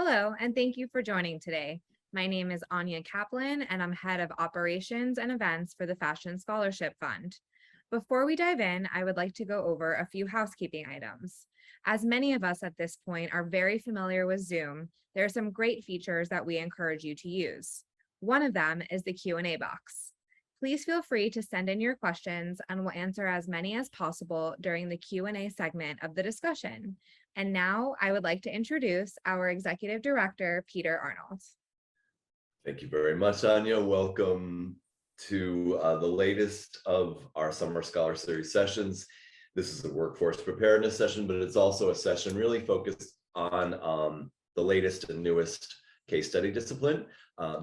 Hello, and thank you for joining today. My name is Anya Kaplan, and I'm head of operations and events for the Fashion Scholarship Fund. Before we dive in, I would like to go over a few housekeeping items. As many of us at this point are very familiar with Zoom, there are some great features that we encourage you to use. One of them is the Q&A box. Please feel free to send in your questions and we'll answer as many as possible during the Q&A segment of the discussion. And now I would like to introduce our Executive Director, Peter Arnold. Thank you very much, Anya. Welcome to the latest of our Summer Scholar Series sessions. This is a workforce preparedness session, but it's also a session really focused on the latest and newest case study discipline,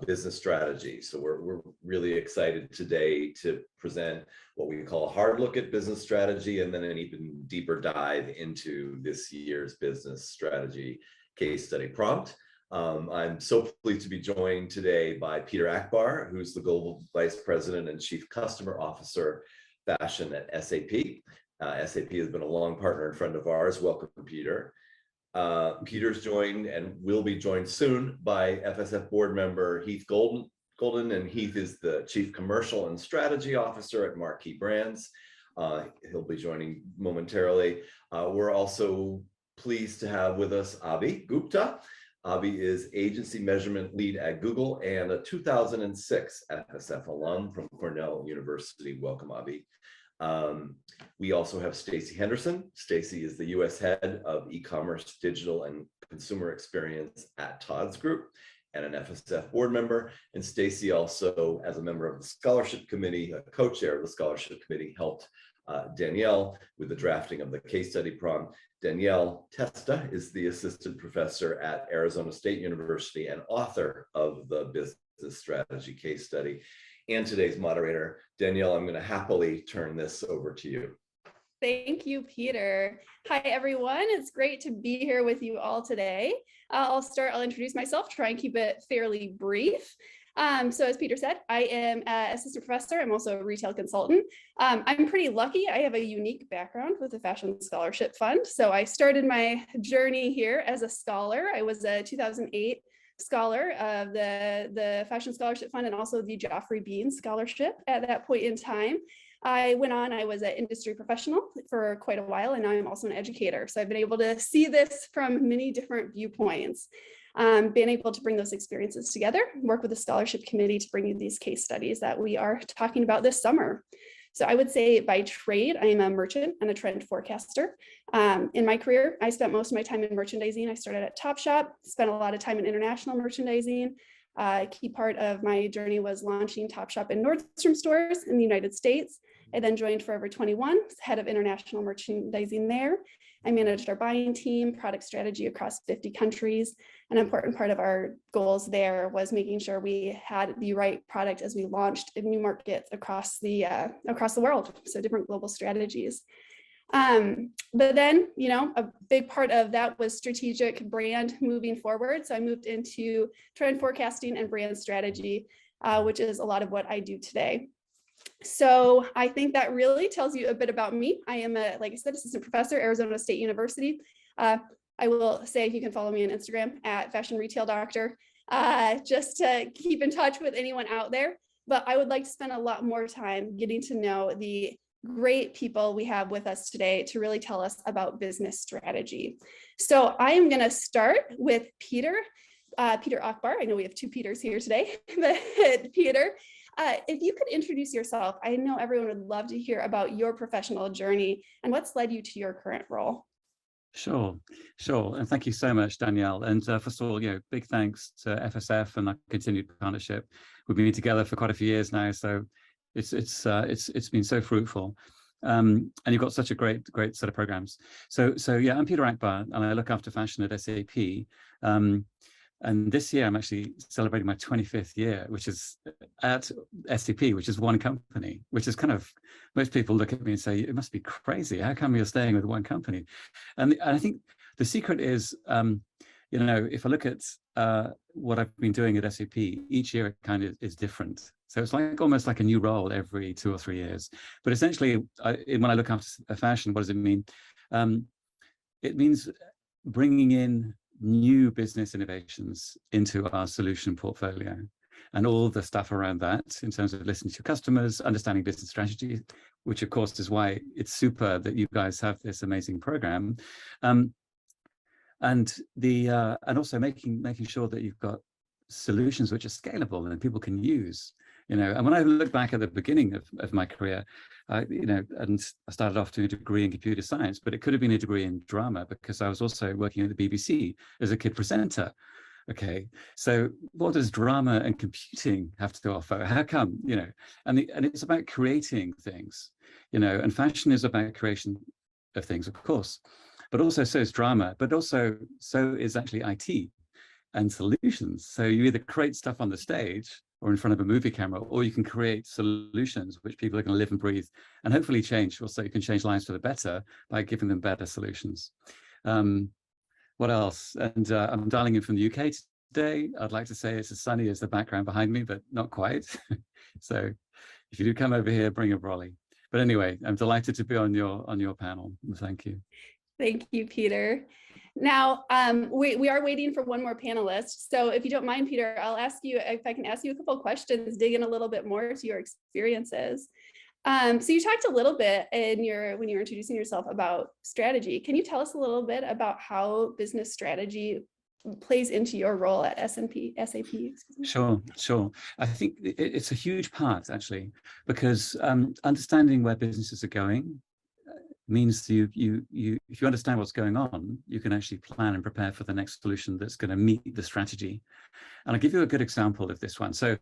business strategy. So we're really excited today to present what we call a hard look at business strategy and then an even deeper dive into this year's business strategy case study prompt. I'm so pleased to be joined today by Peter Akbar, who's the Global Vice President and Chief Customer Officer Fashion at SAP. SAP has been a long partner and friend of ours. Welcome, Peter. Peter's joined and will be joined soon by FSF board member Heath Golden, and Heath is the Chief Commercial and Strategy Officer at Marquee Brands. He'll be joining momentarily. We're also pleased to have with us Abi Gupta. Abi is Agency Measurement Lead at Google and a 2006 FSF alum from Cornell University. Welcome, Abi. We also have Stacy Henderson. Stacy is the U.S. head of e-commerce, digital, and consumer experience at TOD'S Group and an FSF board member. And Stacy also, as a member of the scholarship committee, a co-chair of the scholarship committee, helped Danielle with the drafting of the case study prompt. Danielle Testa is the assistant professor at Arizona State University and author of the business strategy case study. And today's moderator, Danielle, I'm going to happily turn this over to you. Thank you, Peter. Hi, everyone. It's great to be here with you all today. I'll introduce myself, try and keep it fairly brief. So as Peter said, I am an assistant professor. I'm also a retail consultant. I'm pretty lucky. I have a unique background with the Fashion Scholarship Fund. So I started my journey here as a scholar. I was a 2008 scholar of the Fashion Scholarship Fund and also the Geoffrey Bean Scholarship at that point in time. I was an industry professional for quite a while, and now I'm also an educator. So I've been able to see this from many different viewpoints, being able to bring those experiences together, work with the scholarship committee to bring you these case studies that we are talking about this summer. So I would say by trade, I am a merchant and a trend forecaster. In my career, I spent most of my time in merchandising. I started at Topshop, spent a lot of time in international merchandising. A key part of my journey was launching Topshop in Nordstrom stores in the United States. I then joined Forever 21, head of international merchandising there. I managed our buying team, product strategy across 50 countries. An important part of our goals there was making sure we had the right product as we launched in new markets across the world, so different global strategies. But then, a big part of that was strategic brand moving forward. So I moved into trend forecasting and brand strategy, which is a lot of what I do today. So I think that really tells you a bit about me. I am like I said, assistant professor, Arizona State University. I will say you can follow me on Instagram at Fashion Retail Doctor, just to keep in touch with anyone out there. But I would like to spend a lot more time getting to know the great people we have with us today to really tell us about business strategy. So I am going to start with Peter Akbar. I know we have two Peters here today, but Peter, if you could introduce yourself. I know everyone would love to hear about your professional journey and what's led you to your current role. Sure. And thank you so much, Danielle. And first of all, big thanks to FSF and our continued partnership. We've been together for quite a few years now, so it's been so fruitful. And you've got such a great set of programs. So yeah, I'm Peter Akbar, and I look after fashion at SAP. And this year, I'm actually celebrating my 25th year, which is at SAP, which is one company, which is kind of, most people look at me and say, it must be crazy. How come you're staying with one company? And I think the secret is, if I look at what I've been doing at SAP, each year it kind of is different. So it's almost like a new role every 2 or 3 years. But essentially, when I look after fashion, what does it mean? It means bringing in new business innovations into our solution portfolio, and all the stuff around that in terms of listening to customers, understanding business strategy, which of course is why it's super that you guys have this amazing program, and also making sure that you've got solutions which are scalable and people can use. And when I look back at the beginning of my career, and I started off doing a degree in computer science, but it could have been a degree in drama because I was also working at the BBC as a kid presenter. Okay, so what does drama and computing have to offer? How come, and it's about creating things, and fashion is about creation of things, of course, but also so is drama, but also so is actually IT and solutions. So you either create stuff on the stage or in front of a movie camera, or you can create solutions which people are going to live and breathe and hopefully change. Also, you can change lives for the better by giving them better solutions. What else? And I'm dialing in from the UK today. I'd like to say it's as sunny as the background behind me, but not quite. So if you do come over here, bring a brolly. But anyway, I'm delighted to be on your panel. Thank you. Thank you, Peter. Now, we are waiting for one more panelist. So if you don't mind, Peter, I'll ask you if I can ask you a couple of questions, dig in a little bit more to your experiences. So you talked a little bit when you were introducing yourself about strategy. Can you tell us a little bit about how business strategy plays into your role at SAP? Sure. I think it's a huge part, actually, because understanding where businesses are going means if you understand what's going on, you can actually plan and prepare for the next solution that's going to meet the strategy. And I'll give you a good example of this one. So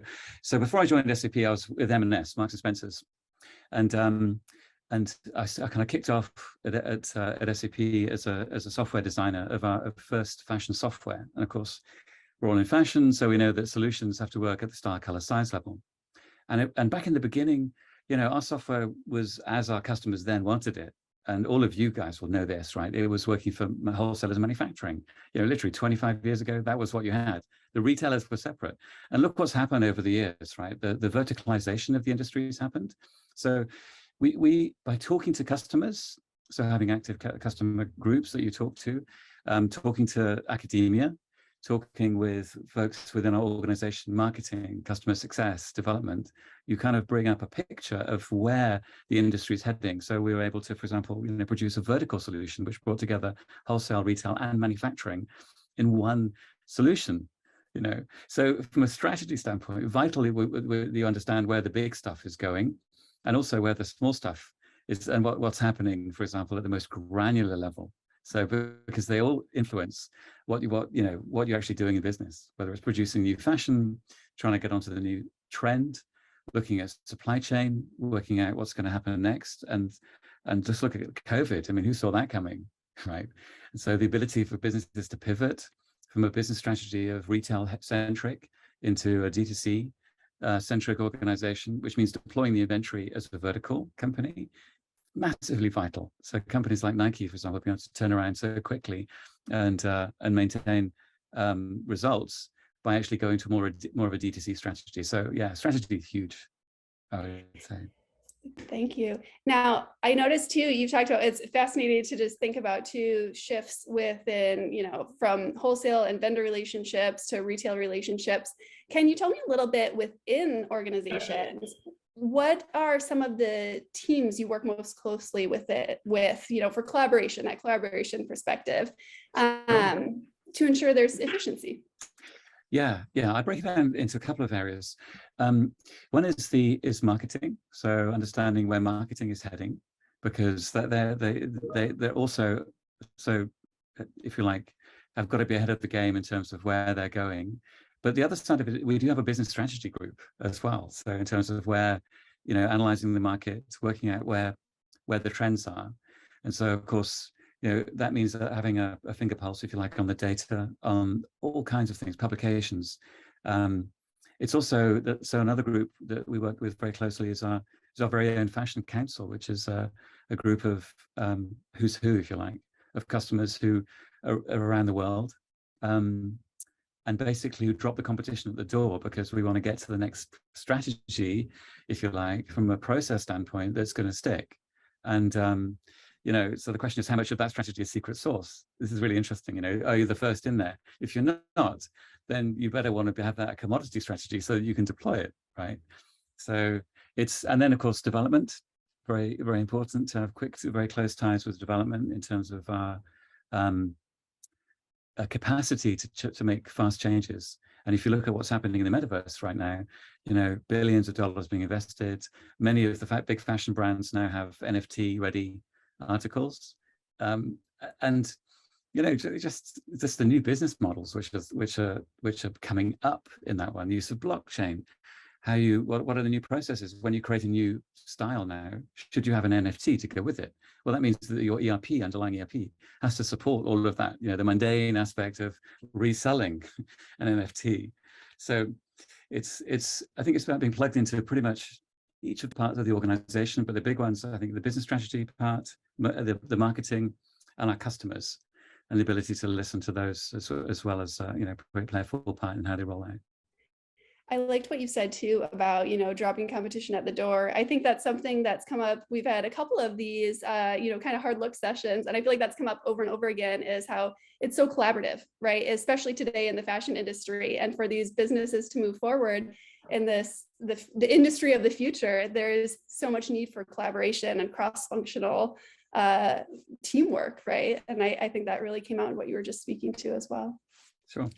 before I joined SAP, I was with M&S, Marks and Spencer's, and I kind of kicked off at SAP as a software designer of our first fashion software. And of course, we're all in fashion, so we know that solutions have to work at the style, color, size level. And back in the beginning, our software was as our customers then wanted it. And all of you guys will know this, right? It was working for wholesalers and manufacturing. Literally 25 years ago, that was what you had. The retailers were separate. And look what's happened over the years, right? The verticalization of the industry has happened. So we by talking to customers, so having active customer groups that you talk to, talking to academia, talking with folks within our organization, marketing, customer success, development, you kind of bring up a picture of where the industry is heading. So we were able to, for example, produce a vertical solution which brought together wholesale, retail, and manufacturing in one solution. So from a strategy standpoint, vitally, you understand where the big stuff is going, and also where the small stuff is, and what's happening, for example, at the most granular level. So because they all influence what you're actually doing in business, whether it's producing new fashion, trying to get onto the new trend, looking at supply chain, working out what's going to happen next, and just look at COVID. I mean, who saw that coming, right? And so the ability for businesses to pivot from a business strategy of retail centric into a D2C centric organization, which means deploying the inventory as a vertical company, massively vital. So companies like Nike, for example, be able to turn around so quickly and maintain results by actually going to more of a D2C strategy. So yeah, strategy is huge, I would say. Thank you. Now, I noticed too, you've talked about, it's fascinating to just think about two shifts within, from wholesale and vendor relationships to retail relationships. Can you tell me a little bit within organizations, what are some of the teams you work most closely with, for collaboration, that collaboration perspective, to ensure there's efficiency? Yeah, I break it down into a couple of areas. One is marketing, so understanding where marketing is heading, because they're also, so if you like, have got to be ahead of the game in terms of where they're going. But the other side of it, we do have a business strategy group as well. So in terms of where, analyzing the market, working out where the trends are, and so of course, that means that having a finger pulse, if you like, on the data, on all kinds of things, publications. It's also so another group that we work with very closely is our very own Fashion Council, which is a group of who's who, if you like, of customers who are around the world, and basically drop the competition at the door because we want to get to the next strategy, if you like, from a process standpoint that's going to stick. And So the question is, how much of that strategy is secret sauce? This is really interesting. Are you the first in there? If you're not, then you better want to have that commodity strategy so that you can deploy it, right? So and then of course development, very, very important to have very close ties with development in terms of our capacity to make fast changes. And if you look at what's happening in the metaverse right now, billions of dollars being invested. Many of the big fashion brands now have NFT ready articles, and just the new business models which are coming up in that one. Use of blockchain. What are the new processes when you create a new style now? Should you have an NFT to go with it? Well, that means that your underlying ERP has to support all of that, the mundane aspect of reselling an NFT. So I think it's about being plugged into pretty much each of the parts of the organization, but the big ones, I think the business strategy part, the marketing, and our customers, and the ability to listen to those as well as play a full part in how they roll out. I liked what you said too about, dropping competition at the door. I think that's something that's come up. We've had a couple of these, kind of hard look sessions, and I feel like that's come up over and over again, is how it's so collaborative, right? Especially today in the fashion industry, and for these businesses to move forward in the industry of the future, there's so much need for collaboration and cross-functional teamwork, right? And I think that really came out in what you were just speaking to as well. Sure.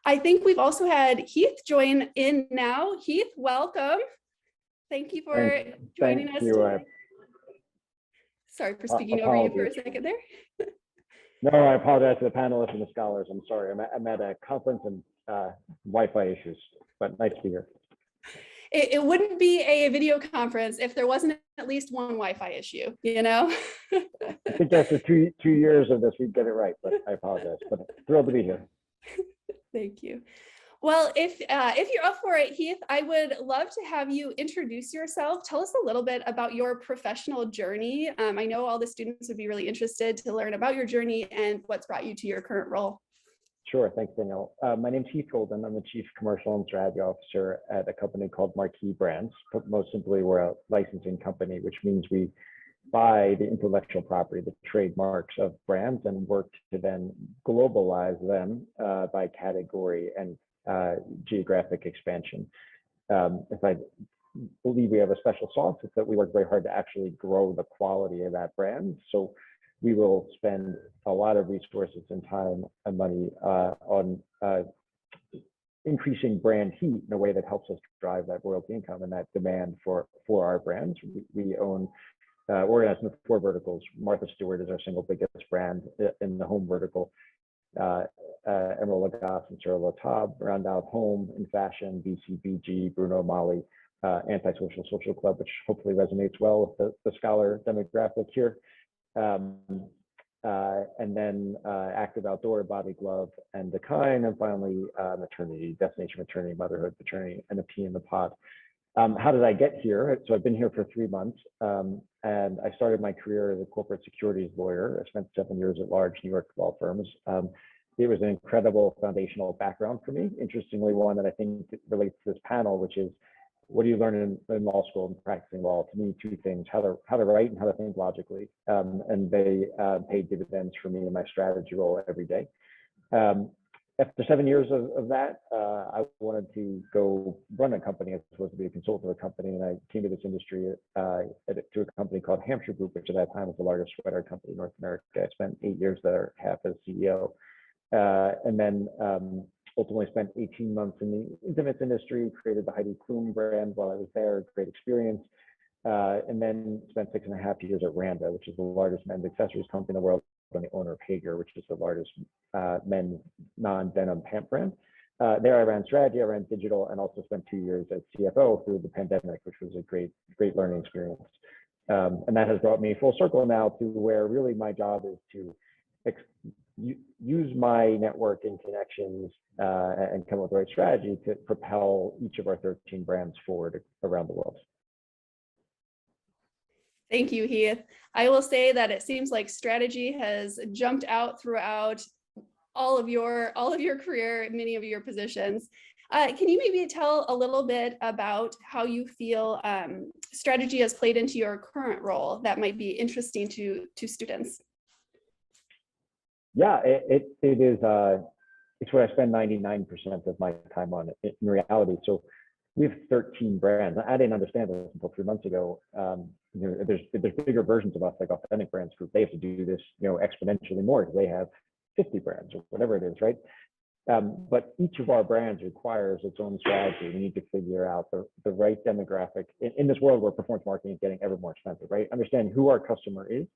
I think we've also had Heath join in now. Heath, welcome. Thank you for joining us today. Sorry for speaking over you for a second there. No, I apologize to the panelists and the scholars. I'm sorry. I'm at a conference and Wi-Fi issues, but nice to be here. It wouldn't be a video conference if there wasn't at least one Wi-Fi issue, I think after two years of this, we'd get it right, but I apologize. But thrilled to be here. Thank you. Well, if you're up for it, Heath, I would love to have you introduce yourself. Tell us a little bit about your professional journey. I know all the students would be really interested to learn about your journey and what's brought you to your current role. Sure, thanks, Danielle. My name's Heath Golden. I'm the Chief Commercial and Strategy Officer at a company called Marquee Brands. But most simply, we're a licensing company, which means we buy the intellectual property, the trademarks of brands, and work to then globalize them by category and geographic expansion. If I believe we have a special sauce, it's that we work very hard to actually grow the quality of that brand. So we will spend a lot of resources and time and money on increasing brand heat in a way that helps us drive that royalty income and that demand for our brands. We own organized into 4 verticals. Martha Stewart is our single biggest brand in the home vertical. Emerald Lagasse and Sur La Table round out home and fashion. BCBG, Bruno Mali, Antisocial Social Club, which hopefully resonates well with the scholar demographic here. And then Active Outdoor, Body Glove, and the Kind, and finally maternity, destination maternity, motherhood, paternity, NFT in the pot. How did I get here? So I've been here for 3 months, and I started my career as a corporate securities lawyer. I spent 7 years at large New York law firms. It was an incredible foundational background for me. Interestingly, one that I think relates to this panel, which is, what do you learn in law school and practicing law? To me, 2 things: how to write and how to think logically. And they paid dividends for me in my strategy role every day. After 7 years of that, I wanted to go run a company. I was supposed to be a consultant of a company, and I came to this industry to a company called Hampshire Group, which at that time was the largest sweater company in North America. I spent 8 years there, half as CEO, and then ultimately spent 18 months in the intimates industry, created the Heidi Klum brand while I was there, great experience, and then spent 6.5 years at Randa, which is the largest men's accessories company in the world, and the owner of Hager, which is the largest men's non-denim pant brand. There I ran strategy, I ran digital, and also spent 2 years as CFO through the pandemic, which was a great learning experience. And that has brought me full circle now to where really my job is to use my network and connections and come up with the right strategy to propel each of our 13 brands forward around the world. Thank you, Heath. I will say that it seems like strategy has jumped out throughout all of your career, many of your positions. Can you maybe tell a little bit about how you feel strategy has played into your current role that might be interesting to students? Yeah, it is. It's what I spend 99% of my time on in reality. So we have 13 brands. I didn't understand this until 3 months ago. There's bigger versions of us, like Authentic Brands Group. They have to do this, exponentially more because they have 50 brands or whatever it is, right? But each of our brands requires its own strategy. We need to figure out the right demographic in this world where performance marketing is getting ever more expensive, right? Understand who our customer is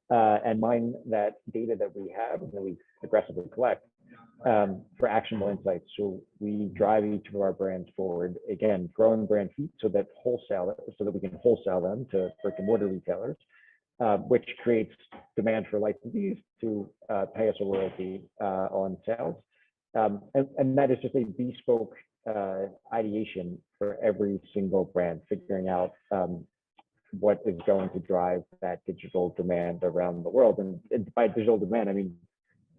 and mine that data that we have and that we aggressively collect for actionable insights. So we drive each of our brands forward, again, growing brand heat so that we can wholesale them to brick and mortar retailers, which creates demand for licensees to pay us a royalty on sales. And that is just a bespoke ideation for every single brand, figuring out what is going to drive that digital demand around the world. And by digital demand, I mean,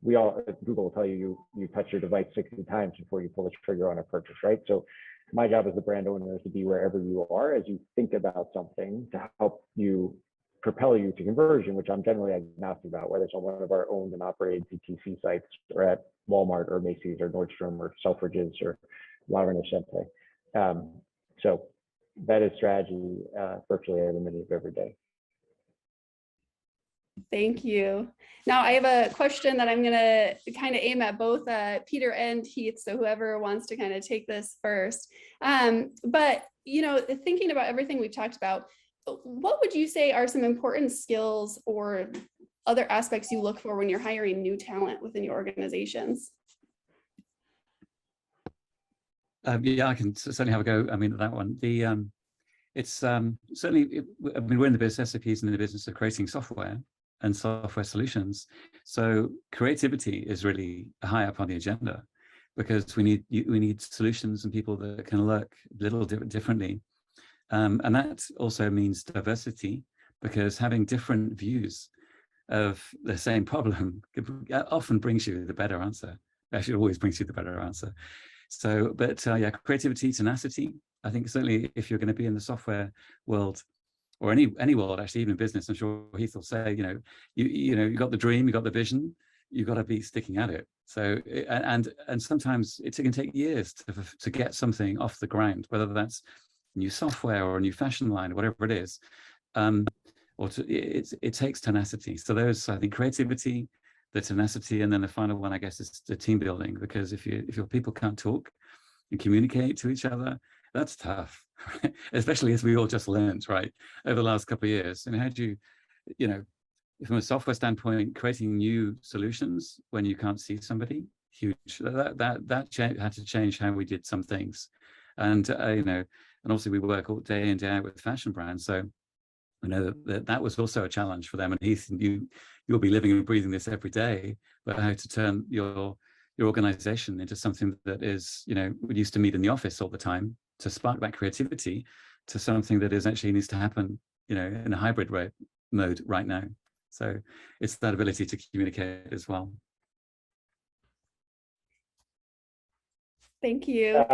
Google will tell you touch your device 60 times before you pull the trigger on a purchase, right? So my job as the brand owner is to be wherever you are as you think about something to help you propel you to conversion, which I'm generally agnostic about, whether it's on one of our owned and operated DTC sites or at Walmart or Macy's or Nordstrom or Selfridges or La Rinascente. So that is strategy virtually every minute of every day. Thank you. Now I have a question that I'm going to kind of aim at both Peter and Heath. So whoever wants to kind of take this first. But, thinking about everything we've talked about, what would you say are some important skills or other aspects you look for when you're hiring new talent within your organizations? Yeah, I can certainly have a go. I mean, that one. It's certainly. I mean, we're in the business. SAP is in the business of creating software and software solutions. So creativity is really high up on the agenda because we need solutions and people that can look a little differently. And that also means diversity, because having different views of the same problem often brings you the better answer. Actually, always brings you the better answer. So, but yeah, creativity, tenacity. I think certainly if you're going to be in the software world, or any world, actually, even business, I'm sure Heath will say, you got the dream, you got the vision, you've got to be sticking at it. So, and sometimes it can take years to get something off the ground, whether that's new software or a new fashion line, or whatever it is. It takes tenacity. So there's, I think, creativity, the tenacity, and then the final one, I guess, is the team building. Because if your people can't talk and communicate to each other, that's tough, especially as we all just learned, right, over the last couple of years. And how do you, from a software standpoint, creating new solutions when you can't see somebody, huge. That had to change how we did some things, and and obviously we work all day in, day out with fashion brands, so I know that was also a challenge for them. And Heath, you'll be living and breathing this every day, but how to turn your organization into something that is, we used to meet in the office all the time, to spark that creativity to something that is actually needs to happen, in a hybrid mode right now. So it's that ability to communicate as well. Thank you.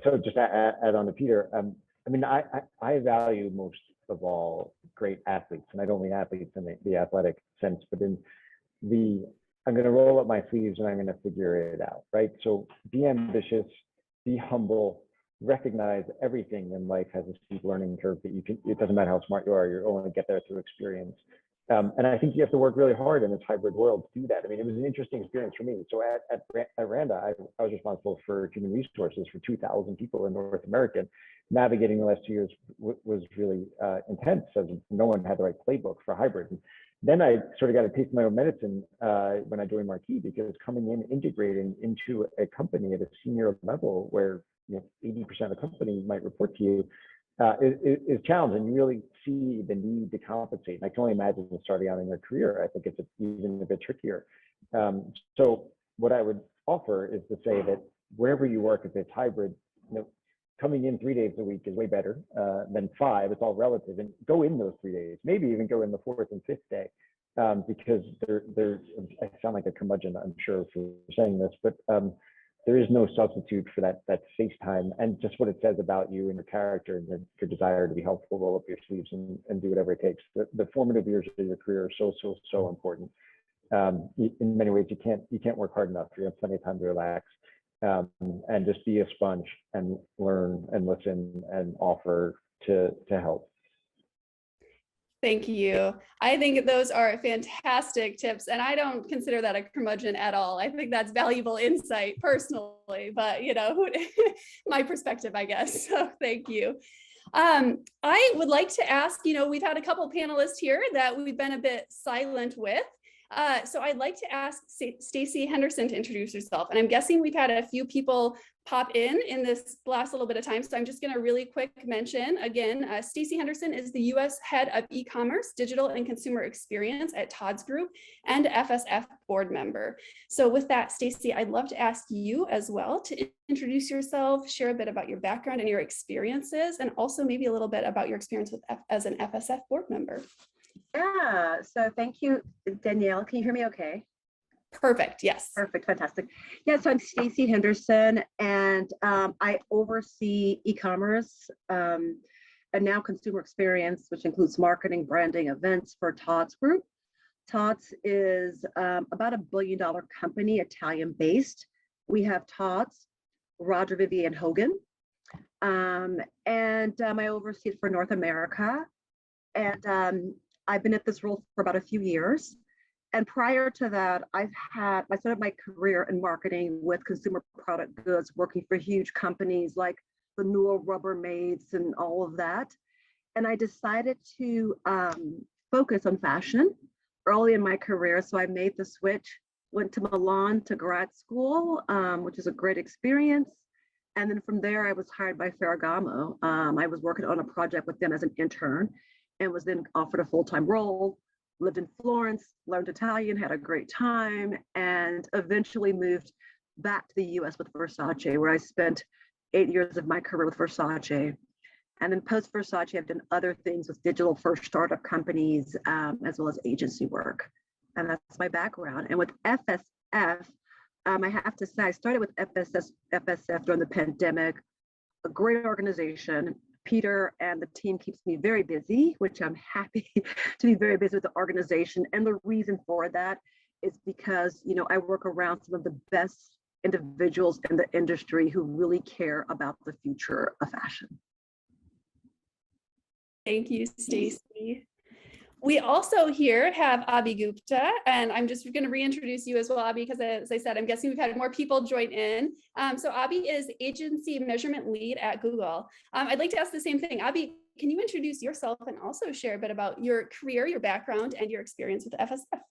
So just add on to Peter. I mean, I value most of all great athletes, and I don't mean athletes in the athletic sense, but in I'm going to roll up my sleeves and I'm going to figure it out, right? So be ambitious, be humble, recognize everything in life has a steep learning curve that it doesn't matter how smart you are, you're only get there through experience. And I think you have to work really hard in this hybrid world to do that. I mean, it was an interesting experience for me. So at Randa, I was responsible for human resources for 2,000 people in North America. Navigating the last 2 years was really intense, as no one had the right playbook for hybrid. And then I sort of got a taste of my own medicine when I joined Marquee, because coming in, integrating into a company at a senior level where 80% of the company might report to you is challenging. You really see the need to compensate. And I can only imagine starting out in their career, I think it's even a bit trickier. So what I would offer is to say that wherever you work, if it's hybrid, coming in 3 days a week is way better than 5. It's all relative, and go in those 3 days, maybe even go in the 4th and 5th day, because I sound like a curmudgeon, I'm sure, for saying this, but there is no substitute for that face time and just what it says about you and your character and your desire to be helpful, roll up your sleeves and do whatever it takes. The formative years of your career are so important. In many ways, you can't work hard enough. You have plenty of time to relax and just be a sponge and learn and listen and offer to help. Thank you. I think those are fantastic tips, and I don't consider that a curmudgeon at all. I think that's valuable insight personally, but you know, my perspective, I guess. So thank you. I would like to ask, you know, we've had a couple panelists here that we've been a bit silent with. So I'd like to ask Stacy Henderson to introduce herself. And I'm guessing we've had a few people pop in this last little bit of time. So I'm just going to really quick mention again, Stacy Henderson is the US Head of E-Commerce, Digital and Consumer Experience at TOD'S Group and FSF board member. So with that, Stacy, I'd love to ask you as well to introduce yourself, share a bit about your background and your experiences, and also maybe a little bit about your experience with as an FSF board member. Yeah, so thank you, Danielle. Can you hear me okay? Perfect, yes. Perfect, fantastic. Yeah, so I'm Stacy Henderson, and I oversee e-commerce and now consumer experience, which includes marketing, branding, events for TOD'S Group. TOD'S is about $1 billion company, Italian-based. We have TOD'S, Roger Vivian Hogan, and I oversee it for North America. And I've been at this role for about a few years. And prior to that, I started my career in marketing with consumer product goods, working for huge companies like the Newell Rubbermaids and all of that. And I decided to focus on fashion early in my career. So I made the switch, went to Milan to grad school, which is a great experience. And then from there, I was hired by Ferragamo. I was working on a project with them as an intern and was then offered a full-time role, lived in Florence, learned Italian, had a great time, and eventually moved back to the US with Versace, where I spent 8 years of my career with Versace. And then post Versace, I've done other things with digital first startup companies, as well as agency work. And that's my background. And with FSF, I have to say, I started with FSF during the pandemic, a great organization. Peter and the team keeps me very busy, which I'm happy to be very busy with the organization. And the reason for that is because, you know, I work around some of the best individuals in the industry who really care about the future of fashion. Thank you, Stacy. We also here have Abi Gupta, and I'm just going to reintroduce you as well, Abi, because as I said, I'm guessing we've had more people join in. So Abi is Agency Measurement Lead at Google. I'd like to ask the same thing. Abi, can you introduce yourself and also share a bit about your career, your background, and your experience with FSF?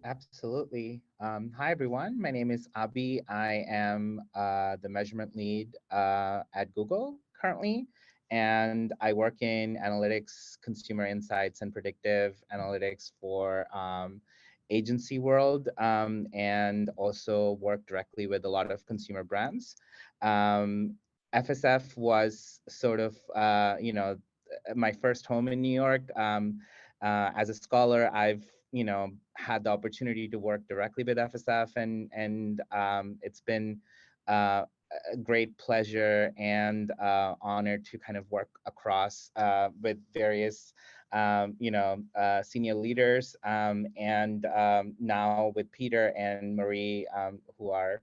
Absolutely. Hi, everyone. My name is Abi. I am the Measurement Lead at Google currently. And I work in analytics, consumer insights, and predictive analytics for agency world, and also work directly with a lot of consumer brands. FSF was sort of, you know, my first home in New York. As a scholar, I've, you know, had the opportunity to work directly with FSF, and it's been a great pleasure and honor to kind of work across with various, you know, senior leaders, and now with Peter and Marie, who are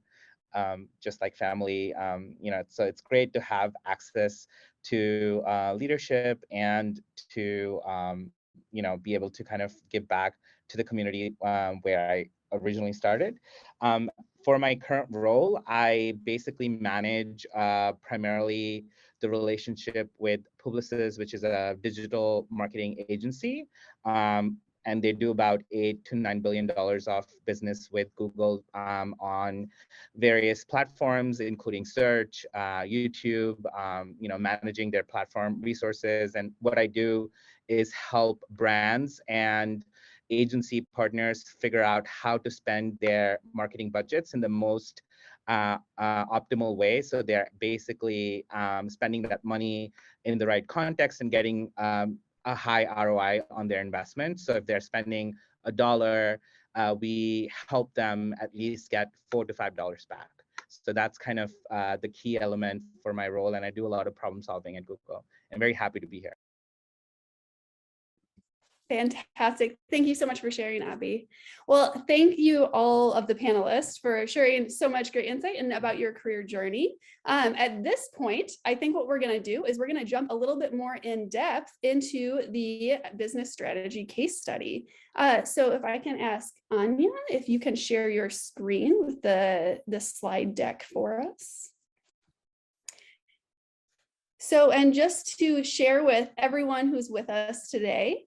just like family, you know, so it's great to have access to leadership and to, you know, be able to kind of give back to the community where I originally started. For my current role, I basically manage primarily the relationship with Publicis, which is a digital marketing agency. And they do about $8 to $9 billion of business with Google on various platforms, including search, YouTube, you know, managing their platform resources. And what I do is help brands and agency partners figure out how to spend their marketing budgets in the most optimal way. So they're basically spending that money in the right context and getting a high ROI on their investment. So if they're spending $1, we help them at least get $4 to $5 back. So that's kind of the key element for my role. And I do a lot of problem solving at Google. I'm very happy to be here. Fantastic. Thank you so much for sharing, Abby. Well, thank you all of the panelists for sharing so much great insight and about your career journey. At this point, I think what we're going to do is we're going to jump a little bit more in depth into the business strategy case study. So if I can ask Anya, if you can share your screen with the slide deck for us. So, and just to share with everyone who's with us today,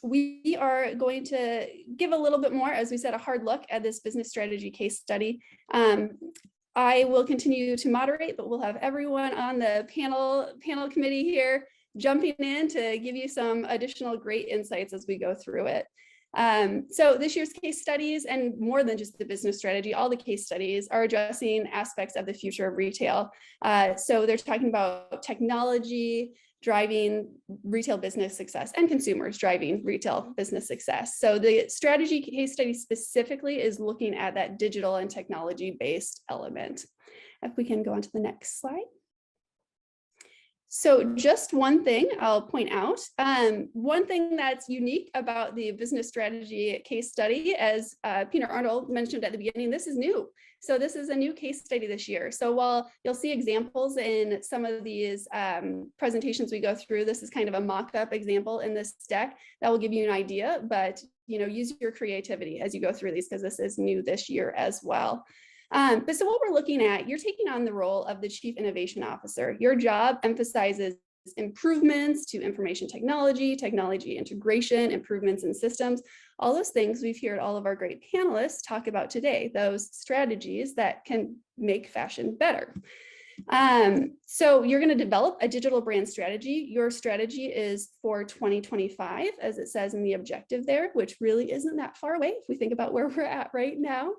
we are going to give a little bit more, as we said, a hard look at this business strategy case study. I will continue to moderate, but we'll have everyone on the panel committee here jumping in to give you some additional great insights as we go through it. So this year's case studies, and more than just the business strategy, all the case studies are addressing aspects of the future of retail. So they're talking about technology driving retail business success and consumers driving retail business success. So the strategy case study specifically is looking at that digital and technology-based element. If we can go on to the next slide. So just one thing I'll point out, one thing that's unique about the business strategy case study, as Peter Arnold mentioned at the beginning, this is new. So this is a new case study this year. So while you'll see examples in some of these presentations we go through, this is kind of a mock-up example in this deck that will give you an idea, but use your creativity as you go through these, because this is new this year as well. But so what we're looking at, you're taking on the role of the Chief Innovation Officer. Your job emphasizes improvements to information technology, technology integration, improvements in systems, all those things we've heard all of our great panelists talk about today, those strategies that can make fashion better. So you're going to develop a digital brand strategy. Your strategy is for 2025, as it says in the objective there, which really isn't that far away if we think about where we're at right now.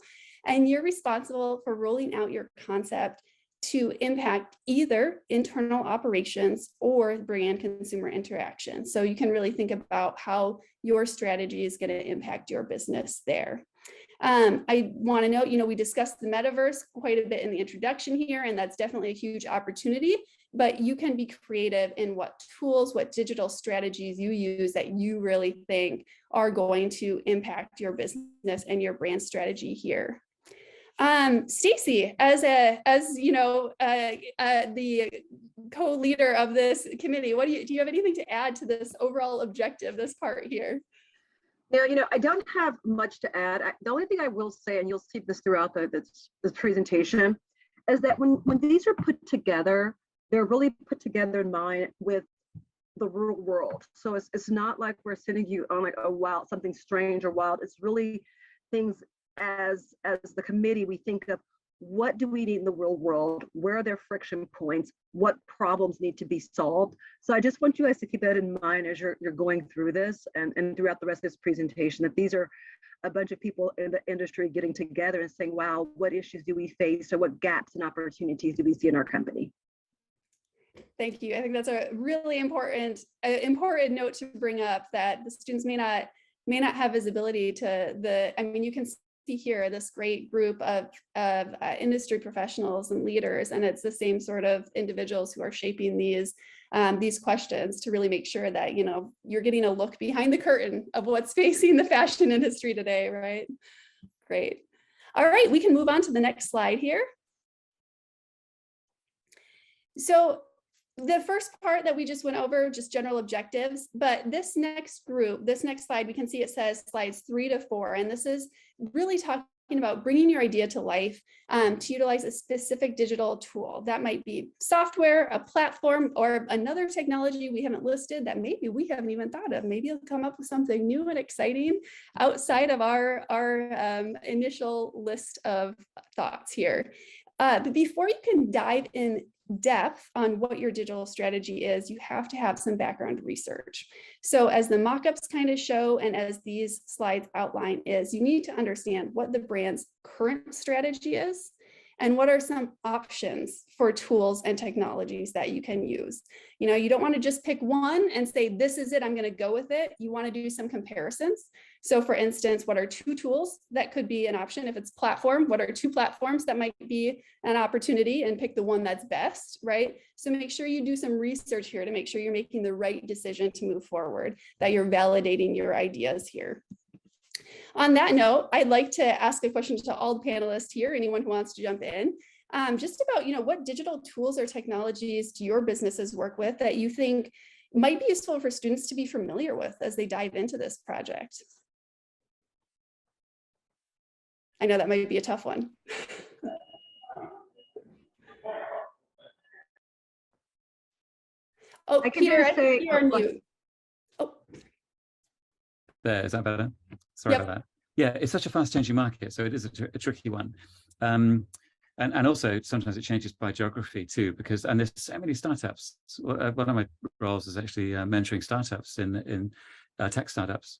And you're responsible for rolling out your concept to impact either internal operations or brand consumer interaction. So you can really think about how your strategy is going to impact your business there. I want to note, we discussed the metaverse quite a bit in the introduction here, and that's definitely a huge opportunity, but you can be creative in what tools, what digital strategies you use that you really think are going to impact your business and your brand strategy here. Stacie, as the co-leader of this committee, do you have anything to add to this overall objective, this part here? No, I don't have much to add. The only thing I will say, and you'll see this throughout this presentation, is that when these are put together, they're really put together in mind with the real world. So it's not like we're sending you on like a wild, something strange or wild. It's really things as the committee, we think of what do we need in the real world? Where are there friction points? What problems need to be solved? So I just want you guys to keep that in mind as you're going through this and throughout the rest of this presentation, that these are a bunch of people in the industry getting together and saying, wow, what issues do we face, or what gaps and opportunities do we see in our company? Thank you. I think that's a really important note to bring up, that the students may not have visibility to you can see here this great group of industry professionals and leaders, and it's the same sort of individuals who are shaping these questions to really make sure that you're getting a look behind the curtain of what's facing the fashion industry today, right? Great. All right, we can move on to the next slide here. So the first part that we just went over, just general objectives, but this next slide, we can see it says slides 3 to 4, and this is really talking about bringing your idea to life to utilize a specific digital tool. That might be software, a platform, or another technology we haven't listed that maybe we haven't even thought of. Maybe it'll come up with something new and exciting outside of our initial list of thoughts here. But before you can dive in depth on what your digital strategy is, you have to have some background research. So as the mock-ups kind of show, and as these slides outline, is you need to understand what the brand's current strategy is, And what are some options for tools and technologies that you can use? You don't want to just pick one and say, this is it, I'm going to go with it. You want to do some comparisons. So for instance, what are 2 tools that could be an option? If it's platform, what are 2 platforms that might be an opportunity, and pick the one that's best, right? So make sure you do some research here to make sure you're making the right decision to move forward, that you're validating your ideas here. On that note, I'd like to ask a question to all the panelists here, anyone who wants to jump in, just about, what digital tools or technologies do your businesses work with that you think might be useful for students to be familiar with as they dive into this project? I know that might be a tough one. Oh, I can Peter, just say, you're on mute. Oh, There, is that better? Sorry Yep. about that. Yeah, it's such a fast changing market, so it is a tricky one. And also sometimes it changes by geography too, because, and there's so many startups. One of my roles is actually mentoring startups in tech startups.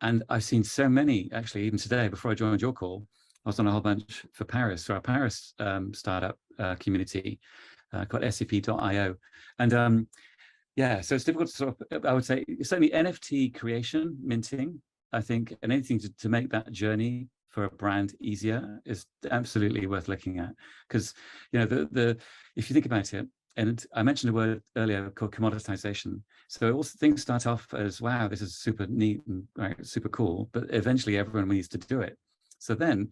And I've seen so many, actually, even today, before I joined your call, I was on a whole bunch for Paris, for our Paris startup community called SCP.io. And yeah, so it's difficult to sort of, I would say, certainly NFT creation, minting, I think, and anything to make that journey for a brand easier is absolutely worth looking at. Because, if you think about it, and I mentioned a word earlier called commoditization. So also things start off as, wow, this is super neat and right, super cool, but eventually everyone needs to do it. So then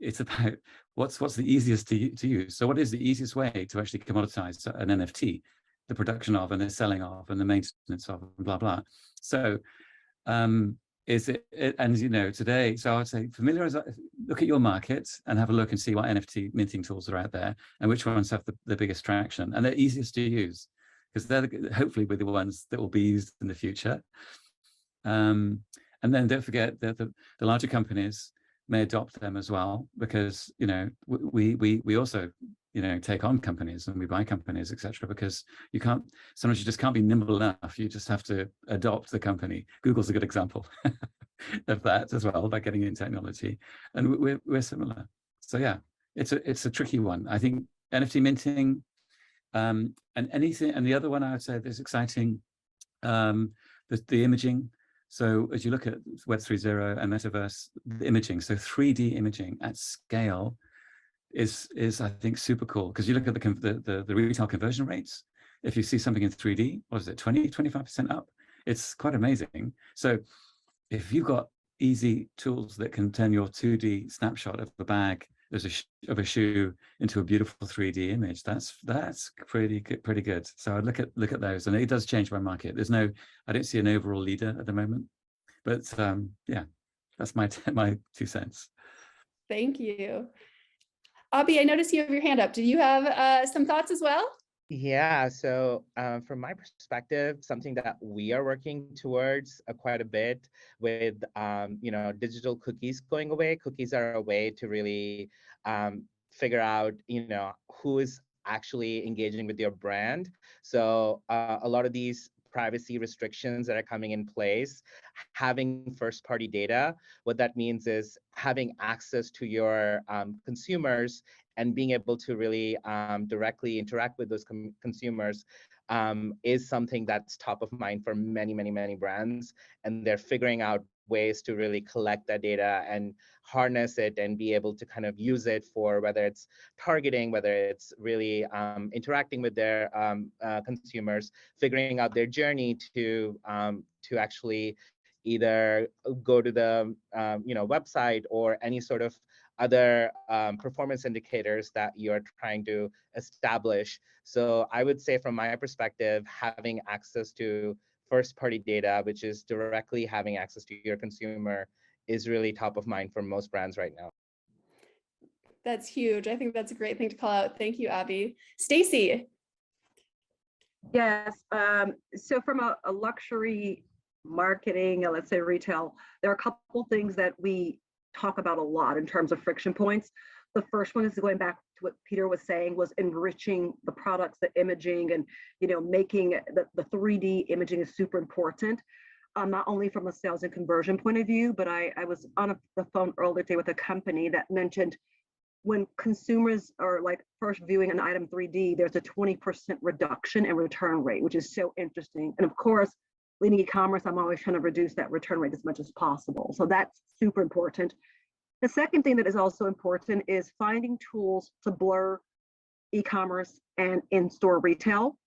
it's about what's the easiest to use. So what is the easiest way to actually commoditize an NFT? The production of and the selling of and the maintenance of and blah blah. So is it and today, so I would say look at your market and have a look and see what NFT minting tools are out there and which ones have the biggest traction, and they're easiest to use because they're hopefully the ones that will be used in the future. And then don't forget that the larger companies may adopt them as well, because we also take on companies and we buy companies, etc. Because sometimes you just can't be nimble enough. You just have to adopt the company. Google's a good example of that as well, by getting in technology, and we're similar. So yeah, it's a tricky one. I think NFT minting and anything, and the other one I would say that's exciting, the imaging. So as you look at Web 3.0 and Metaverse, the imaging, so 3D imaging at scale is I think super cool, because you look at the retail conversion rates. If you see something in 3D, what is it, 20-25% up? It's quite amazing. So if you've got easy tools that can turn your 2D snapshot of a bag of a shoe into a beautiful 3D image, that's pretty good. So I'd look at those, and it does change by market. I don't see an overall leader at the moment, but yeah, that's my 2 cents. Thank you. Abhi, I noticed you have your hand up. Do you have some thoughts as well? Yeah, so from my perspective, something that we are working towards quite a bit with, digital cookies going away. Cookies are a way to really figure out, who is actually engaging with your brand. So a lot of these privacy restrictions that are coming in place, having first-party data, what that means is having access to your consumers and being able to really directly interact with those consumers is something that's top of mind for many, many, many brands. And they're figuring out ways to really collect that data and harness it and be able to kind of use it for whether it's targeting, whether it's really interacting with their consumers, figuring out their journey to actually either go to the website or any sort of other performance indicators that you're trying to establish. So I would say from my perspective, having access to first-party data, which is directly having access to your consumer, is really top of mind for most brands right now. That's huge. I think that's a great thing to call out. Thank you, Abhi. Stacie. Yes. So from a luxury marketing, let's say retail, there are a couple things that we talk about a lot in terms of friction points. The first one is going back to what Peter was saying, was enriching the products, the imaging, and making the 3D imaging is super important. Not only from a sales and conversion point of view, but I was on the phone earlier today with a company that mentioned when consumers are like first viewing an item 3D, there's a 20% reduction in return rate, which is so interesting. And of course, leading e-commerce, I'm always trying to reduce that return rate as much as possible. So that's super important. The second thing that is also important is finding tools to blur e-commerce and in-store retail.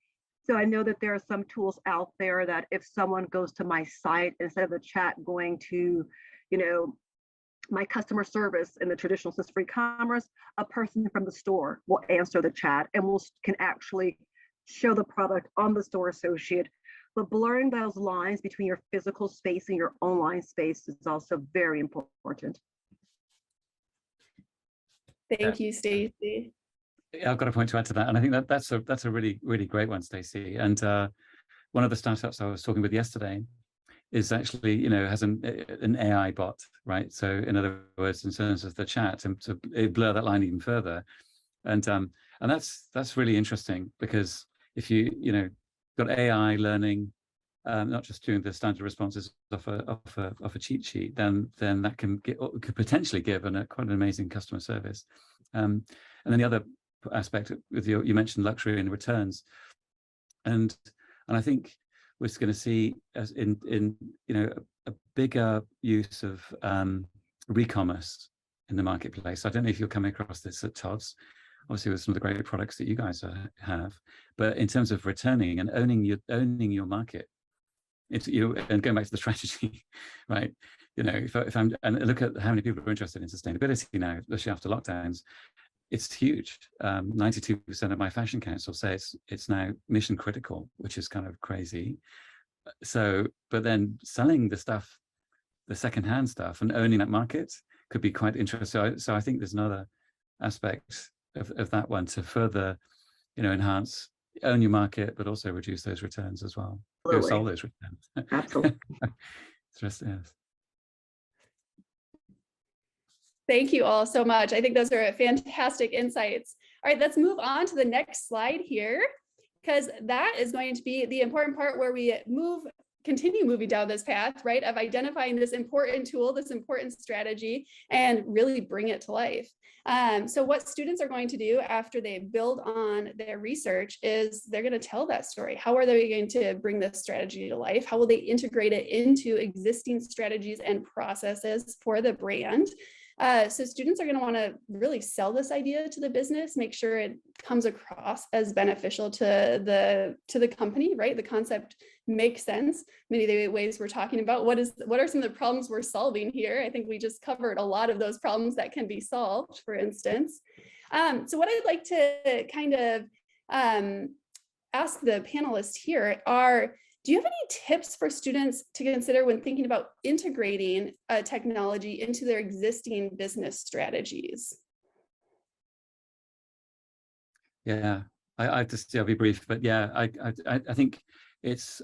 So I know that there are some tools out there that if someone goes to my site, instead of the chat going to, my customer service in the traditional sense for e-commerce, a person from the store will answer the chat and can actually show the product on the store associate. But blurring those lines between your physical space and your online space is also very important. Thank you, Stacy. Yeah, I've got a point to add to that, and I think that's a really, really great one, Stacy. And one of the startups I was talking with yesterday is actually, has an AI bot, right? So in other words, in terms of the chat, and to blur that line even further, and that's really interesting, because if you got AI learning, not just doing the standard responses off a cheat sheet, then that could potentially give quite an amazing customer service. And then the other aspect with you mentioned luxury and returns, and I think we're going to see as in a bigger use of Ecommerce in the marketplace. I don't know if you're coming across this at TOD'S, obviously with some of the great products that you guys have, but in terms of returning and owning your market, it's and going back to the strategy, right? If I'm and look at how many people are interested in sustainability now, especially after lockdowns. It's huge. 92% of my fashion council say it's now mission critical, which is kind of crazy. So, but then selling the stuff, the secondhand stuff, and owning that market could be quite interesting. So I think there's another aspect of that one to further, enhance, own your market, but also reduce those returns as well. Go sell those returns. Absolutely. Yes. Thank you all so much. I think those are fantastic insights. All right, let's move on to the next slide here, because that is going to be the important part where we continue moving down this path, right, of identifying this important tool, this important strategy, and really bring it to life. So what students are going to do after they build on their research is they're going to tell that story. How are they going to bring this strategy to life? How will they integrate it into existing strategies and processes for the brand? So students are going to want to really sell this idea to the business, make sure it comes across as beneficial to the company, right? The concept makes sense. Many of the ways we're talking about what are some of the problems we're solving here. I think we just covered a lot of those problems that can be solved, for instance. So what I'd like to kind of ask the panelists here are, do you have any tips for students to consider when thinking about integrating technology into their existing business strategies? Yeah, I'll be brief, but yeah, I think it's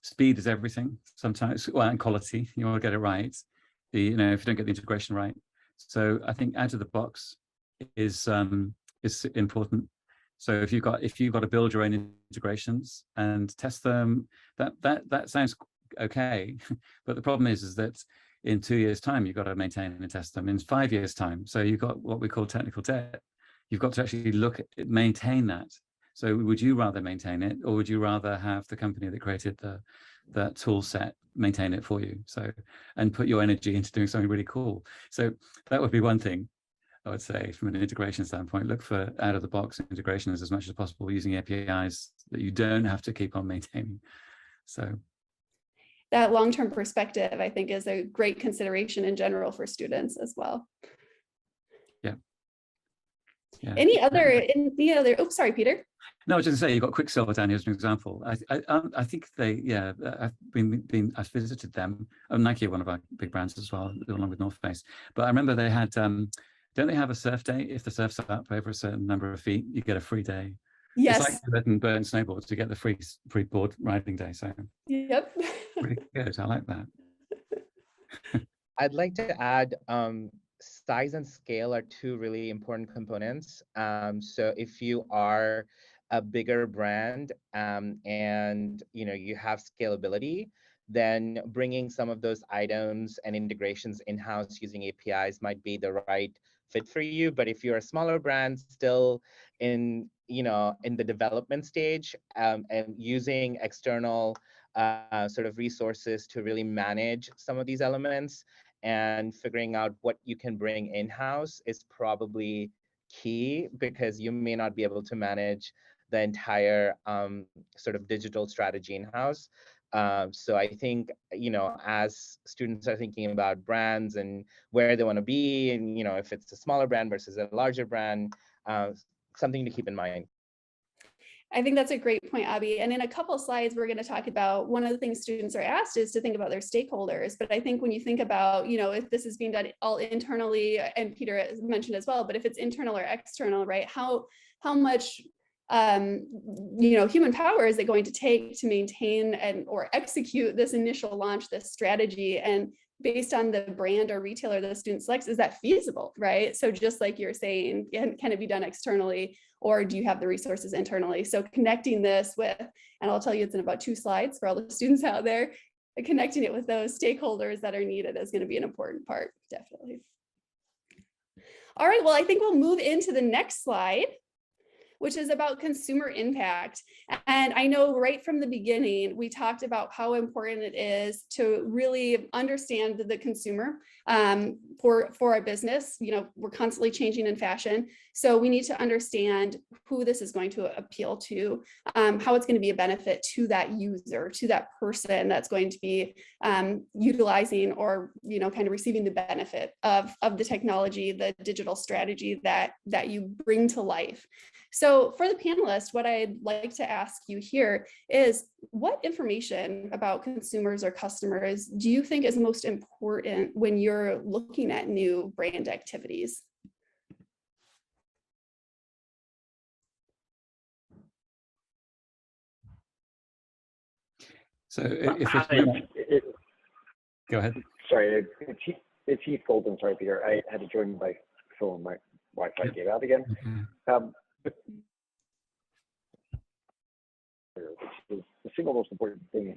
speed is everything sometimes, well, and quality. You want to get it right. If you don't get the integration right, so I think out of the box is important. So if you've got to build your own integrations and test them, that sounds okay. But the problem is that in 2 years' time, you've got to maintain and test them. In 5 years' time, so you've got what we call technical debt. You've got to actually maintain that. So would you rather maintain it, or would you rather have the company that created that tool set maintain it for you? So, and put your energy into doing something really cool. So that would be one thing I would say from an integration standpoint. Look for out of the box integrations as much as possible using APIs that you don't have to keep on maintaining. So that long-term perspective, I think, is a great consideration in general for students as well. Yeah. Any other, oops, sorry, Peter. No, I was just going to say, you've got Quicksilver down here as an example. I think I've visited them. Nike are one of our big brands as well, along with North Face. But I remember they had, don't they have a surf day? If the surf's up over a certain number of feet, you get a free day. Yes. It's like Burton snowboards to get the free board riding day. So yep. Pretty good. I like that. I'd like to add size and scale are two really important components. So if you are a bigger brand and you have scalability, then bringing some of those items and integrations in-house using APIs might be the right fit for you. But if you're a smaller brand still in, in the development stage, and using external sort of resources to really manage some of these elements and figuring out what you can bring in-house is probably key, because you may not be able to manage the entire sort of digital strategy in-house. So I think, as students are thinking about brands and where they want to be, and, if it's a smaller brand versus a larger brand, something to keep in mind. I think that's a great point, Abi. And in a couple slides, we're going to talk about one of the things students are asked is to think about their stakeholders. But I think when you think about, if this is being done all internally, and Peter mentioned as well, but if it's internal or external, right? How much human power is it going to take to maintain or execute this initial launch, this strategy? And based on the brand or retailer the student selects, is that feasible, right? So just like you're saying, can it be done externally, or do you have the resources internally? So connecting this with, and I'll tell you, it's in about 2 slides for all the students out there, connecting it with those stakeholders that are needed is going to be an important part, definitely. All right, well, I think we'll move into the next slide, which is about consumer impact. And I know right from the beginning, we talked about how important it is to really understand the consumer for our business. We're constantly changing in fashion. So we need to understand who this is going to appeal to, how it's going to be a benefit to that user, to that person that's going to be utilizing or, kind of receiving the benefit of the technology, the digital strategy that you bring to life. So for the panelists, what I'd like to ask you here is, what information about consumers or customers do you think is most important when you're looking at new brand activities? So if it's go ahead. Sorry, it's Heath Golden. Sorry, Peter. I had to join my phone. My Wi-Fi gave out again. The single most important thing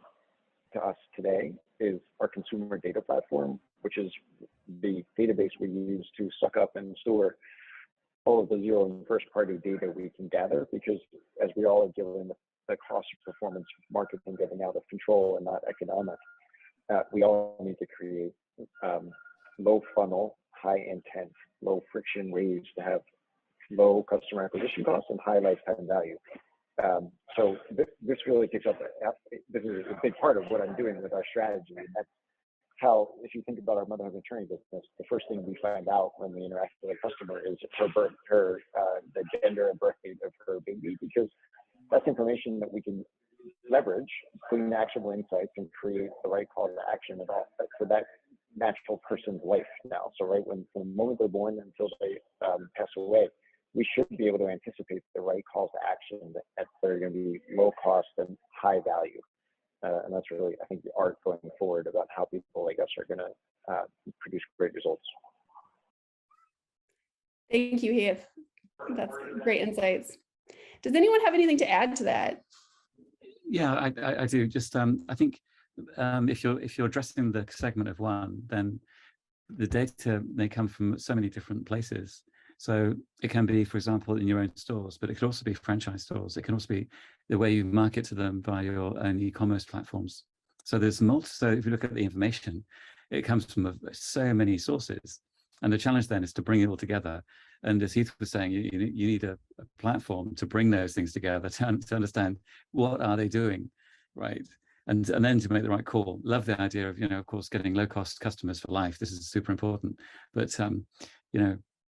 to us today is our consumer data platform, which is the database we use to suck up and store all of the zero and first party data we can gather, because as we all are dealing with the cost of performance marketing getting out of control and not economic, we all need to create low funnel, high intent, low friction ways to have low customer acquisition costs and high lifetime value. So this really kicks up, this is a big part of what I'm doing with our strategy. And that's how, if you think about our motherhood attorney business, the first thing we find out when we interact with a customer is the gender and birth date of her baby, because that's information that we can leverage, glean actionable insights, and create the right call to action for that natural person's life now. So right from the moment they're born until they pass away, we should be able to anticipate the right calls to action that are going to be low cost and high value. And that's really, I think, the art going forward about how people like us are going to produce great results. Thank you, Heath. That's great insights. Does anyone have anything to add to that? Yeah, I do. Just I think if you're addressing the segment of one, then the data may come from so many different places. So it can be, for example, in your own stores, but it could also be franchise stores. It can also be the way you market to them via your own e-commerce platforms. So there's so if you look at the information, it comes from so many sources. And the challenge then is to bring it all together. And as Heath was saying, you need a platform to bring those things together to understand what are they doing, right? And then to make the right call. Love the idea of, of course, getting low-cost customers for life. This is super important. But,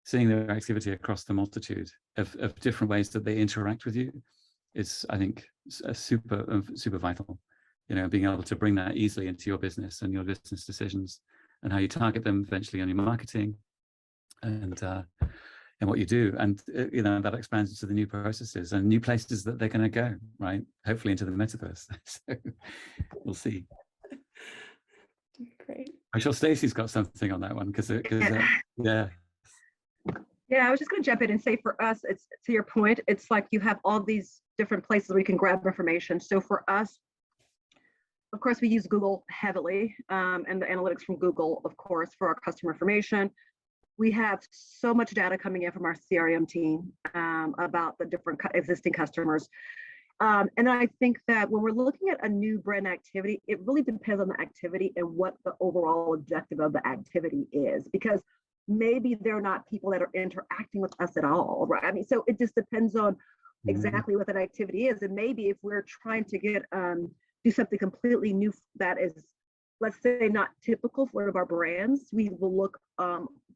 seeing their activity across the multitude of different ways that they interact with you is, I think, super vital. Being able to bring that easily into your business and your business decisions, and how you target them eventually on your marketing and what you do. And, that expands into the new processes and new places that they're going to go, right? Hopefully into the metaverse. So we'll see. Great. I'm sure Stacey's got something on that one because yeah. Yeah, I was just going to jump in and say, for us, it's, to your point, it's like you have all these different places where you can grab information. So for us, of course, we use Google heavily, and the analytics from Google, of course, for our customer information. we have so much data coming in from our CRM team about the different existing customers. And I think that when we're looking at a new brand activity, it really depends on the activity and what the overall objective of the activity is, because maybe they're not people that are interacting with us at all, right? I mean, so it just depends on exactly what that activity is. And maybe if we're trying to get do something completely new that is, let's say, not typical for one of our brands, we will look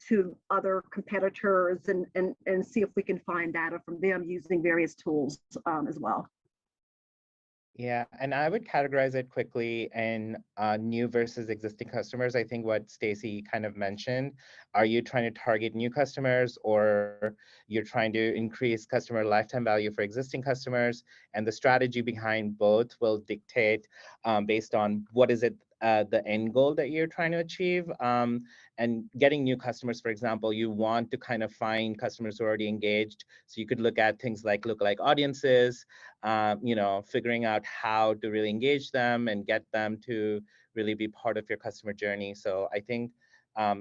to other competitors and see if we can find data from them using various tools as well. Yeah, and I would categorize it quickly in new versus existing customers. I think what Stacy kind of mentioned, are you trying to target new customers, or you're trying to increase customer lifetime value for existing customers? And the strategy behind both will dictate based on what is it, the end goal that you're trying to achieve. And getting new customers, for example, you want to kind of find customers who are already engaged. So you could look at things like lookalike audiences, you know, figuring out how to really engage them and get them to really be part of your customer journey. So I think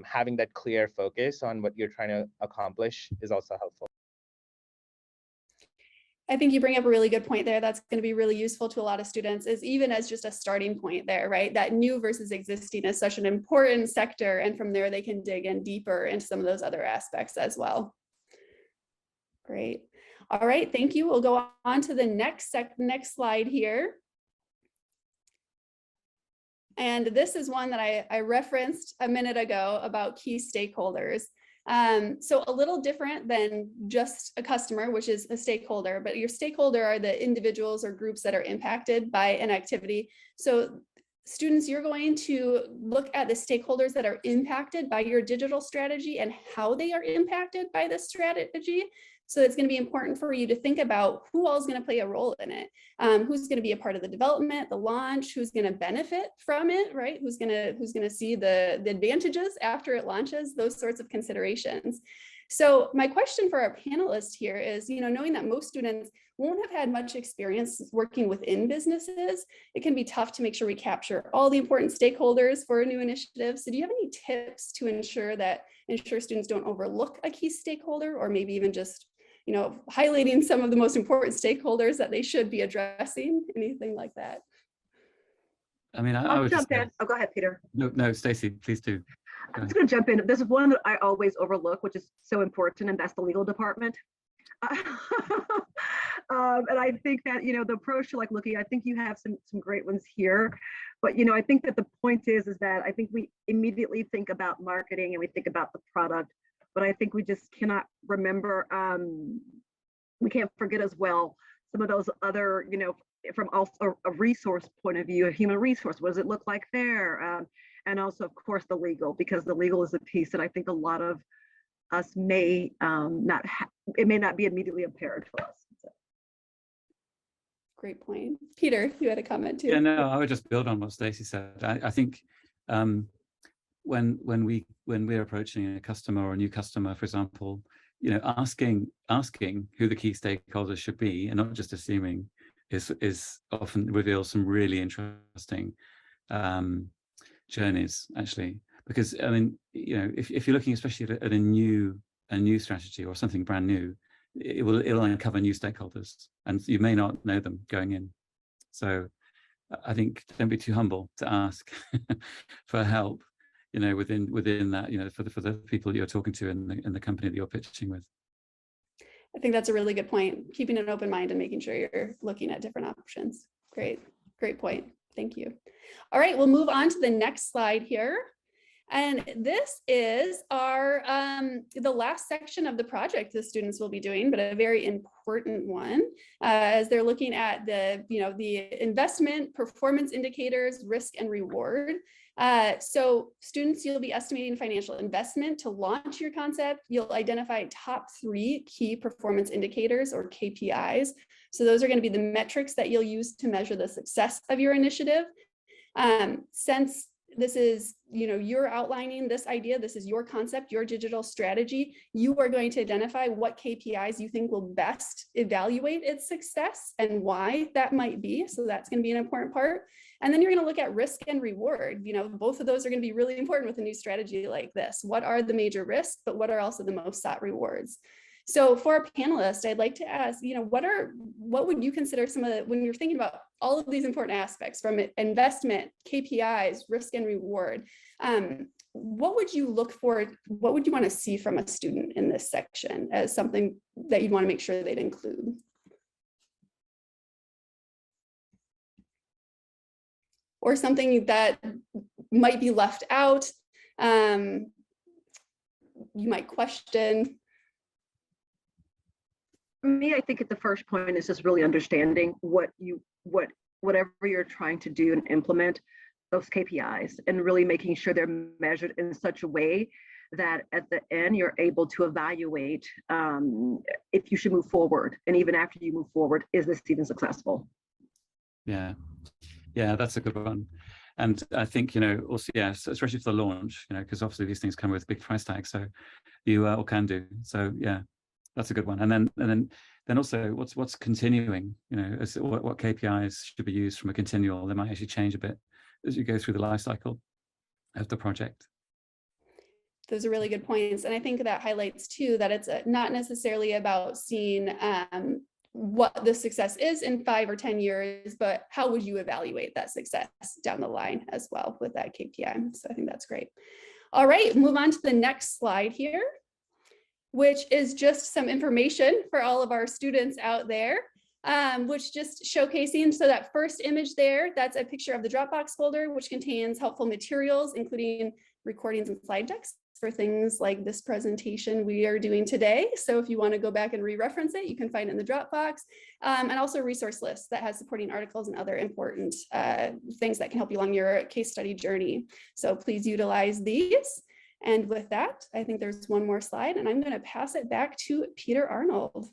having that clear focus on what you're trying to accomplish is also helpful. I think you bring up a really good point there. That's going to be really useful to a lot of students, is even as just a starting point there, right? That new versus existing is such an important sector. And from there, they can dig in deeper into some of those other aspects as well. Great. All right, thank you. We'll go on to the next slide here. And this is one that I referenced a minute ago about key stakeholders. So a little different than just a customer, which is a stakeholder, but your stakeholder are the individuals or groups that are impacted by an activity. So students, you're going to look at the stakeholders that are impacted by your digital strategy and how they are impacted by this strategy. So it's going to be important for you to think about who all is going to play a role in it, who's going to be a part of the development, the launch, who's going to benefit from it, right? Who's going to see the advantages after it launches, those sorts of considerations. So my question for our panelists here is, you know, knowing that most students won't have had much experience working within businesses, it can be tough to make sure we capture all the important stakeholders for a new initiative. So do you have any tips to ensure students don't overlook a key stakeholder, or maybe even just, you know, highlighting some of the most important stakeholders that they should be addressing, anything like that? I mean, I I'll would jump just, in. Oh, go ahead, Peter. no, Stacy, please do. I'm just going to jump in. This is one that I always overlook, which is so important, and that's the legal department. And I think that, you know, the approach to like looking, I think you have some great ones here, but, you know, I think that the point is that I think we immediately think about marketing and we think about the product, but I think we just cannot remember, we can't forget as well some of those other, you know, from also a resource point of view, a human resource, what does it look like there? And also, of course, the legal, because the legal is a piece that I think a lot of us may it may not be immediately apparent for us. So. Great point. Peter, you had a comment too. Yeah, no, I would just build on what Stacy said. I think when we're approaching a customer or a new customer, for example, you know, asking who the key stakeholders should be, and not just assuming, is often reveals some really interesting journeys, actually. Because I mean, you know, if you're looking especially at a new strategy or something brand new, it'll uncover new stakeholders, and you may not know them going in. So I think don't be too humble to ask for help, you know, within that, you know, for the people you're talking to in the company that you're pitching with. I think that's a really good point. Keeping an open mind and making sure you're looking at different options. Great point. Thank you. All right, we'll move on to the next slide here. And this is our the last section of the project the students will be doing, but a very important one, as they're looking at the investment performance indicators, risk and reward. So students, you'll be estimating financial investment to launch your concept. You'll identify top 3 key performance indicators, or KPIs. So those are going to be the metrics that you'll use to measure the success of your initiative. Since this is, you know, you're outlining this idea, this is your concept, your digital strategy. You are going to identify what KPIs you think will best evaluate its success and why that might be. So that's going to be an important part. And then you're going to look at risk and reward. You know, both of those are going to be really important with a new strategy like this. What are the major risks, but what are also the most sought rewards? So for our panelists, I'd like to ask, you know, what would you consider some of the, when you're thinking about all of these important aspects from investment, KPIs, risk and reward, what would you look for? What would you want to see from a student in this section as something that you'd want to make sure they'd include? Or something that might be left out, you might question? For me, I think at the first point is just really understanding whatever you're trying to do and implement those KPIs, and really making sure they're measured in such a way that at the end you're able to evaluate if you should move forward, and even after you move forward, is this even successful? Yeah, that's a good one. And I think, you know, also, yes, especially for the launch, you know, because obviously these things come with big price tags, so you or can do. So yeah, that's a good one. And then also what's continuing, you know, what KPIs should be used from a continual. They might actually change a bit as you go through the life cycle of the project. Those are really good points. And I think that highlights too, that it's not necessarily about seeing what the success is in 5 or 10 years, but how would you evaluate that success down the line as well with that KPI. So I think that's great. All right, move on to the next slide here, which is just some information for all of our students out there, which just showcasing. So that first image there, that's a picture of the Dropbox folder, which contains helpful materials, including recordings and slide decks for things like this presentation we are doing today. So if you want to go back and re-reference it, you can find it in the Dropbox, and also a resource list that has supporting articles and other important things that can help you along your case study journey. So please utilize these. And with that, I think there's one more slide, and I'm going to pass it back to Peter Arnold.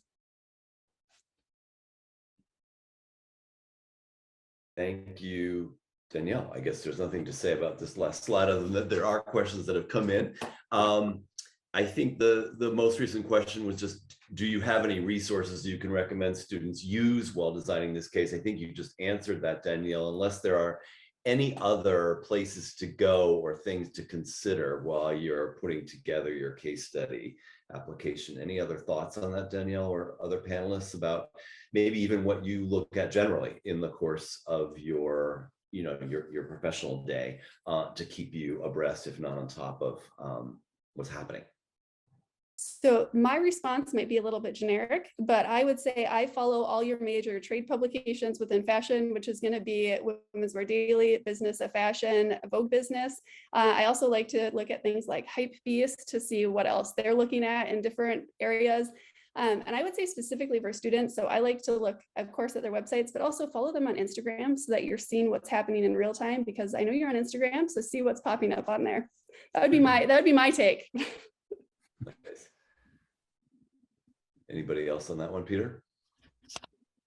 Thank you, Danielle. I guess there's nothing to say about this last slide other than that there are questions that have come in. I think the most recent question was just, do you have any resources you can recommend students use while designing this case? I think you just answered that, Danielle, unless there are any other places to go or things to consider while you're putting together your case study application. Any other thoughts on that, Danielle, or other panelists, about maybe even what you look at generally in the course of your, you know, your professional day to keep you abreast, if not on top of what's happening? So my response might be a little bit generic, but I would say I follow all your major trade publications within fashion, which is going to be Women's Wear Daily, Business of Fashion, Vogue Business. I also like to look at things like Hypebeast to see what else they're looking at in different areas. And I would say specifically for students, so I like to look, of course, at their websites, but also follow them on Instagram so that you're seeing what's happening in real time, because I know you're on Instagram, so see what's popping up on there. That would be my take. Anybody else on that one, Peter?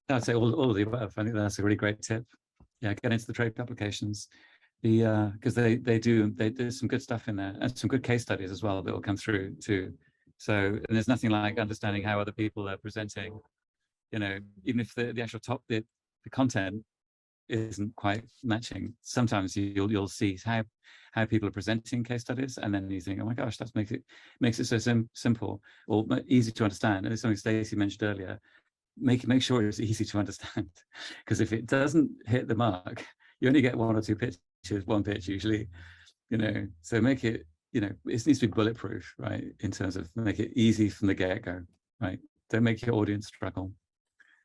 I'd say all of the above. I think that's a really great tip. Yeah, get into the trade publications, because there's some good stuff in there, and some good case studies as well that will come through too. So, and there's nothing like understanding how other people are presenting. You know, even if the actual the content isn't quite matching, sometimes you'll see how people are presenting case studies, and then you think, oh my gosh, that makes it so simple or easy to understand. And it's something Stacie mentioned earlier. Make sure it's easy to understand, because if it doesn't hit the mark, you only get one or two pictures, one pitch usually, you know. So make it, you know, it needs to be bulletproof, right? In terms of make it easy from the get-go, right? Don't make your audience struggle.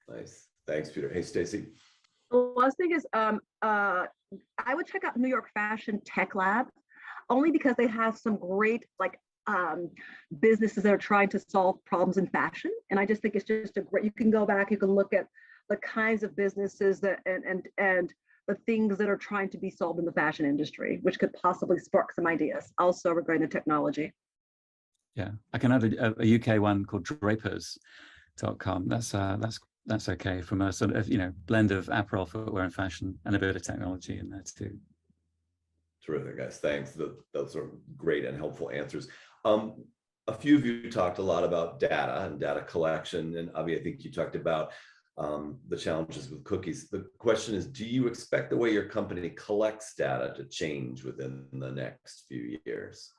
Nice, thanks, Peter. Hey, Stacie. The last thing is, I would check out New York Fashion Tech Lab, only because they have some great businesses that are trying to solve problems in fashion. And I just think it's just a great, you can go back, you can look at the kinds of businesses that and the things that are trying to be solved in the fashion industry, which could possibly spark some ideas also regarding the technology. Yeah, I can add a UK one called drapers.com. That's okay, from a sort of, you know, blend of apparel, footwear and fashion, and a bit of technology in there too. Terrific, guys. Thanks. Those are great and helpful answers. A few of you talked a lot about data and data collection, and Abhi, I think you talked about the challenges with cookies. The question is, do you expect the way your company collects data to change within the next few years?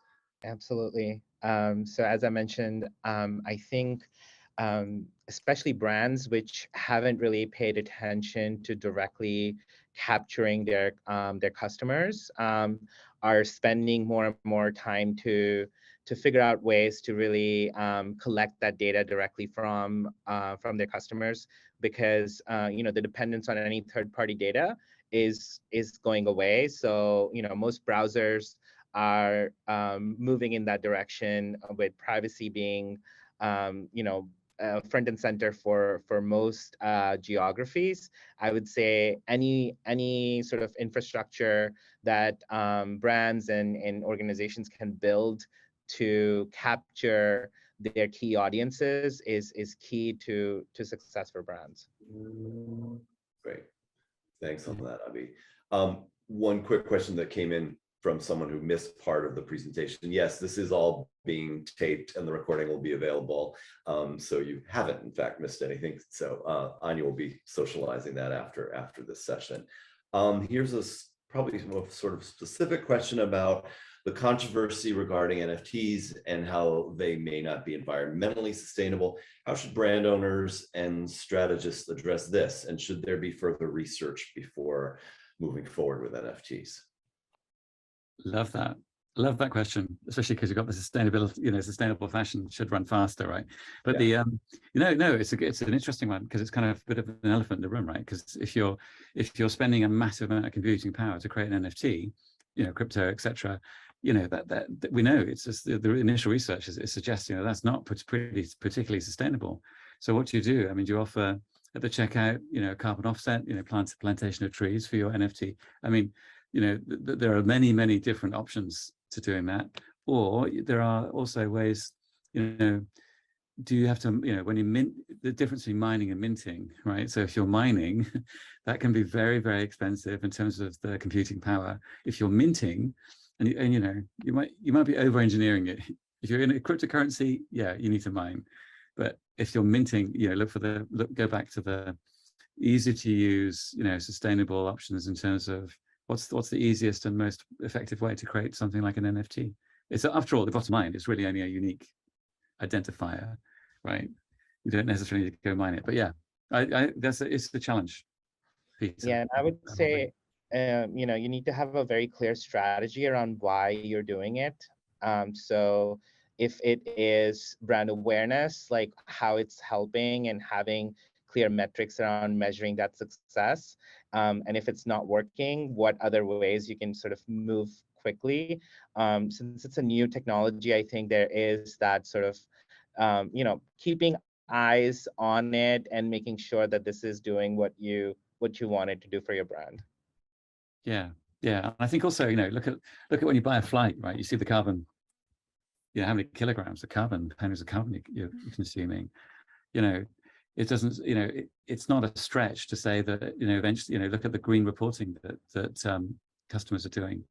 Absolutely. So as I mentioned, I think especially brands which haven't really paid attention to directly capturing their customers are spending more and more time to figure out ways to really collect that data directly from their customers, because the dependence on any third-party data is going away. So most browsers are moving in that direction, with privacy being front and center for most geographies. I would say any sort of infrastructure that brands and organizations can build to capture their key audiences is key to success for brands. Great. Thanks on that, Abhi. One quick question that came in from someone who missed part of the presentation. Yes, this is all being taped and the recording will be available. So you haven't in fact missed anything. So Anya will be socializing that after this session. Here's probably a sort of specific question about the controversy regarding NFTs and how they may not be environmentally sustainable. How should brand owners and strategists address this? And should there be further research before moving forward with NFTs? Love that. Love that question, especially because you've got the sustainability, sustainable fashion should run faster, right? But yeah. It's an interesting one, because it's kind of a bit of an elephant in the room, right? Because if you're spending a massive amount of computing power to create an NFT, crypto, etc., that we know it's just the initial research is suggesting that's not particularly sustainable. So what do? I mean, do you offer at the checkout, carbon offset, plantation of trees for your NFT? I mean, there are many different options to doing that, or there are also ways, do you have to, when you mint, the difference between mining and minting, right? So if you're mining, that can be very, very expensive in terms of the computing power. If you're minting, and you might be over-engineering it. If you're in a cryptocurrency, yeah, you need to mine. But if you're minting, go back to the easy to use, sustainable options in terms of what's the easiest and most effective way to create something like an NFT. It's, after all, the bottom line, it's really only a unique identifier, right? You don't necessarily need to go mine it, but yeah, it's the challenge piece. Yeah, and I would say, you need to have a very clear strategy around why you're doing it. So if it is brand awareness, like how it's helping and having clear metrics around measuring that success, and if it's not working, what other ways you can sort of move quickly. Since it's a new technology, I think there is that sort of, keeping eyes on it and making sure that this is doing what you want it to do for your brand. Yeah. And I think also, look at when you buy a flight, right? You see the carbon, how many kilograms of carbon, pounds of carbon you're consuming. It doesn't, it's not a stretch to say that, eventually, look at the green reporting that customers are doing.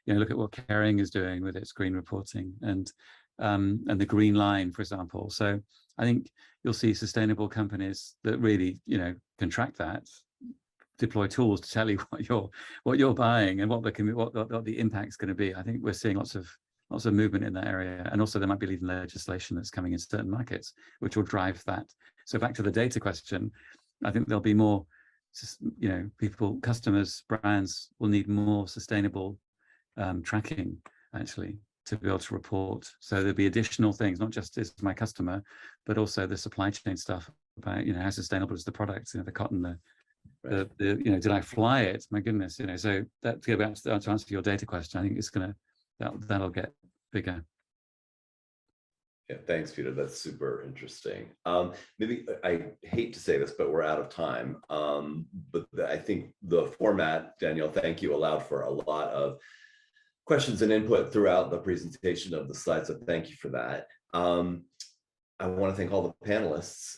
Look at what Kering is doing with its green reporting and the green line, for example. So I think you'll see sustainable companies that really, can track that, deploy tools to tell you what you're buying and what the impact's going to be. I think we're seeing lots of movement in that area, and also there might be even legislation that's coming in certain markets which will drive that. So back to the data question, I think there'll be more, people, customers, brands will need more sustainable tracking actually to be able to report. So there'll be additional things, not just is my customer, but also the supply chain stuff about how sustainable is the product, the cotton, the did I fly it? My goodness, so that, to go back to answer your data question, I think it's that'll get bigger. Yeah, thanks, Peter. That's super interesting. Maybe I hate to say this, but we're out of time. But I think the format, Danielle, thank you, allowed for a lot of questions and input throughout the presentation of the slides. So thank you for that. I want to thank all the panelists,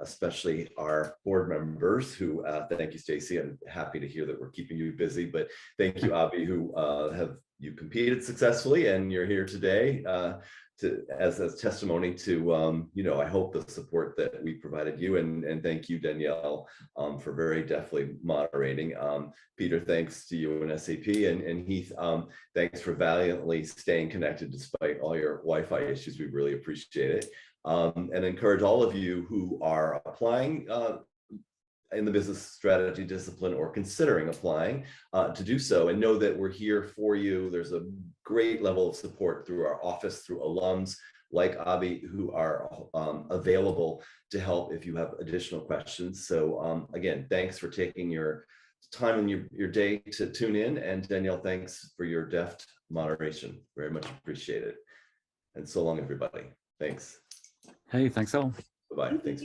especially our board members who, thank you, Stacie. I'm happy to hear that we're keeping you busy, but thank you, Abhi, who have you competed successfully and you're here today as testimony to, you know, I hope the support that we provided you, and thank you, Danielle, for very deftly moderating. Peter, thanks to you and SAP, and Heath, thanks for valiantly staying connected despite all your Wi-Fi issues. We really appreciate it. And encourage all of you who are applying in the business strategy discipline or considering applying to do so, and know that we're here for you. There's a great level of support through our office, through alums like Abi, who are available to help if you have additional questions. So again, thanks for taking your time in your day to tune in, and Danielle, thanks for your deft moderation. Very much appreciated. And so long, everybody. Thanks. Hey, thanks all. Bye-bye. Thanks.